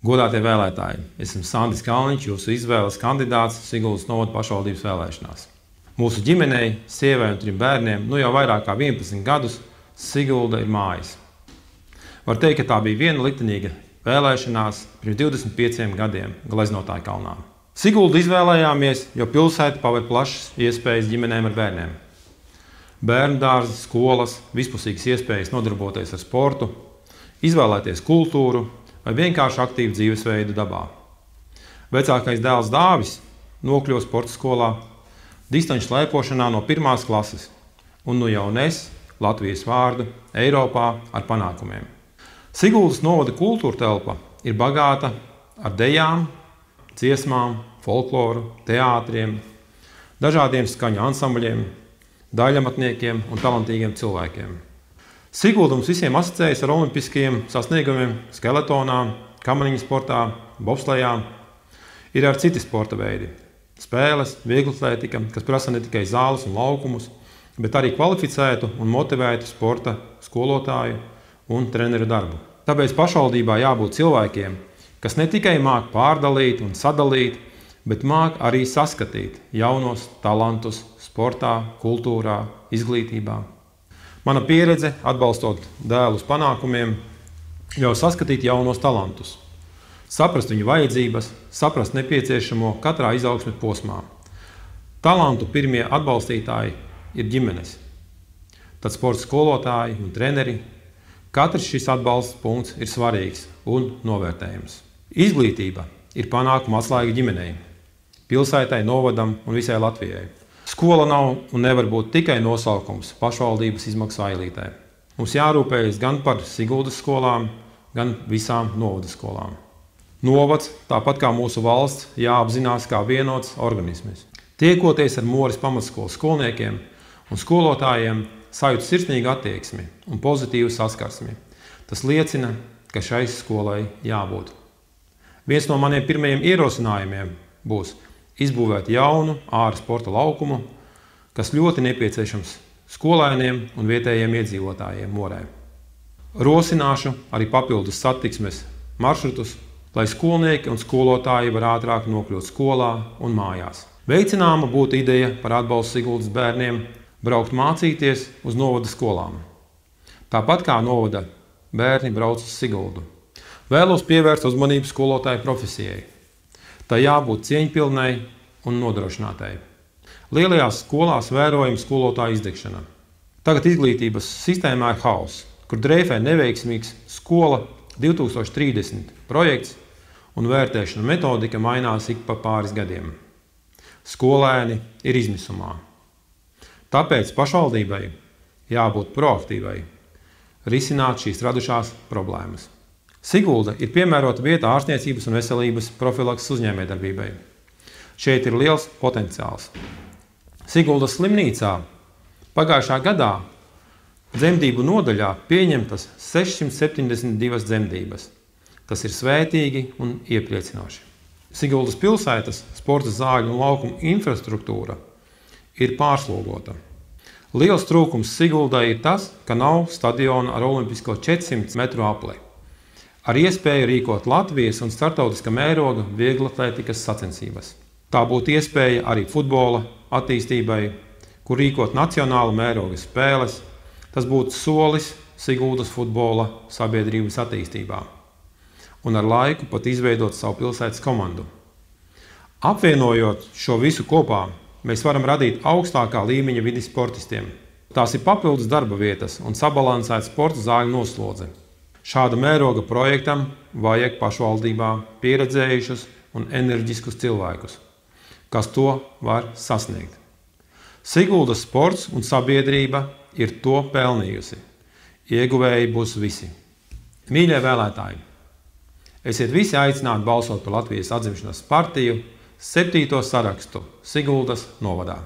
Godātie vēlētāji, esmu Sandis Kalniņš, jūsu izvēles kandidāts Siguldas novada pašvaldības vēlēšanās. Mūsu ģimenei, sievai un 3 bērniem, jau vairāk kā 11 gadus Sigulda ir mājas. Var teikt, ka tā bija viena liktenīga vēlēšanās pirms 25 gadiem Gleznotāju kalnā. Siguldu izvēlējāmies, jo pilsēta paver plašas iespējas ģimenēm ar bērniem. Bērnu dārzi, skolas, vispusīgas iespējas nodarboties ar sportu, izvēlēties kultūru vai vienkārši aktīvu dzīvesveidu dabā. Vecākais dēls Dāvis nokļuva sporta skolā, distanču slēpošanā no 1. klases un jau nes Latvijas vārdu Eiropā ar panākumiem. Siguldas novada kultūra telpa ir bagāta ar dejām, dziesmām, folkloru, teātriem, dažādiem skaņu ansambļiem, daļamatniekiem un talantīgiem cilvēkiem. Sigulda mums visiem asociējas ar olimpiskajiem sasniegumiem, skeletonā, kamaniņu sportā, bobslejā. Ir arī citi sporta veidi – spēles, vieglatlētika, kas prasa ne tikai zāles un laukumus, bet arī kvalificētu un motivētu sporta skolotāju un treneru darbu. Tāpēc pašvaldībā jābūt cilvēkiem, kas ne tikai māk pārdalīt un sadalīt, bet māk arī saskatīt jaunos talantus sportā, kultūrā, izglītībā. Mana pieredze, atbalstot dēlus panākumiem, ļauj saskatīt jaunos talantus, saprast viņu vajadzības, saprast nepieciešamo katrā izaugsmes posmā. Talantu pirmie atbalstītāji ir ģimenes, tad sporta skolotāji un treneri. Katrs šis atbalsta punkts ir svarīgs un novērtējams. Izglītība ir panākuma atslēga ģimenei, pilsētai, novadam un visai Latvijai. Skola nav un nevar būt tikai nosaukums pašvaldības izmaksu ailītē. Mums jārūpējas gan par Siguldas skolām, gan visām novada skolām. Novads, tāpat kā mūsu valsts, jāapzinās kā vienots organisms. Tiekoties ar Moris pamatskolas skolniekiem un skolotājiem, sajūt sirsnīgu attieksmi un pozitīvu saskarsmi. Tas liecina, ka šai skolai jābūt. Viens no maniem pirmajiem ierosinājumiem būs izbūvēt jaunu āra sporta laukumu, kas ļoti nepieciešams skolēniem un vietējiem iedzīvotājiem Morē. Rosināšu arī papildus satiksmes maršrutus, lai skolnieki un skolotāji var ātrāk nokļūt skolā un mājās. Veicināma būtu ideja par atbalstu Siguldas bērniem braukt mācīties uz novada skolām. Tāpat kā novada bērni brauc uz Siguldu. Vēlos pievērst uzmanību skolotāju profesijai. Tā jābūt cieņpilnai un nodrošinātai. Lielajās skolās vērojama skolotāja izdegšana. Tagad izglītības sistēmā ir hauss, kur dreifē neveiksmīgs skola 2030 projekts un vērtēšana metodika mainās ik pa pāris gadiem. Skolēni ir izmisumā. Tāpēc pašvaldībai jābūt proaktīvai, risināt šīs radušās problēmas. Sigulda ir piemērota vieta ārstniecības un veselības profilakses uzņēmējdarbībai. Šeit ir liels potenciāls. Siguldas slimnīcā pagājušā gadā dzemdību nodaļā pieņemtas 672 dzemdības. Tas ir svētīgi un iepriecinoši. Siguldas pilsētas sporta zāļu un laukumu infrastruktūra ir pārslogota. Liels trūkums Siguldai ir tas, ka nav stadiona ar olimpisko 400 metru apli. Ar iespēju rīkot Latvijas un starptautiskā mēroga vieglatlētikas sacensības. Tā būtu iespēja arī futbola attīstībai, kur rīkot nacionāla mēroga spēles. Tas būtu solis Siguldas futbola sabiedrības attīstībā. Un ar laiku pat izveidot savu pilsētas komandu. Apvienojot šo visu kopā, mēs varam radīt augstākā līmeņa vidi sportistiem. Tās ir papildus darba vietas un sabalansēta sporta zāļu noslodze. Šāda mēroga projektam vajag pašvaldībā pieredzējušus un enerģiskus cilvēkus, kas to var sasniegt. Siguldas sports un sabiedrība ir to pelnījusi. Ieguvēji būs visi. Mīļie vēlētāji, esiet visi aicināti balsot par Latvijas atzimšanas partiju 7. sarakstu Siguldas novadā.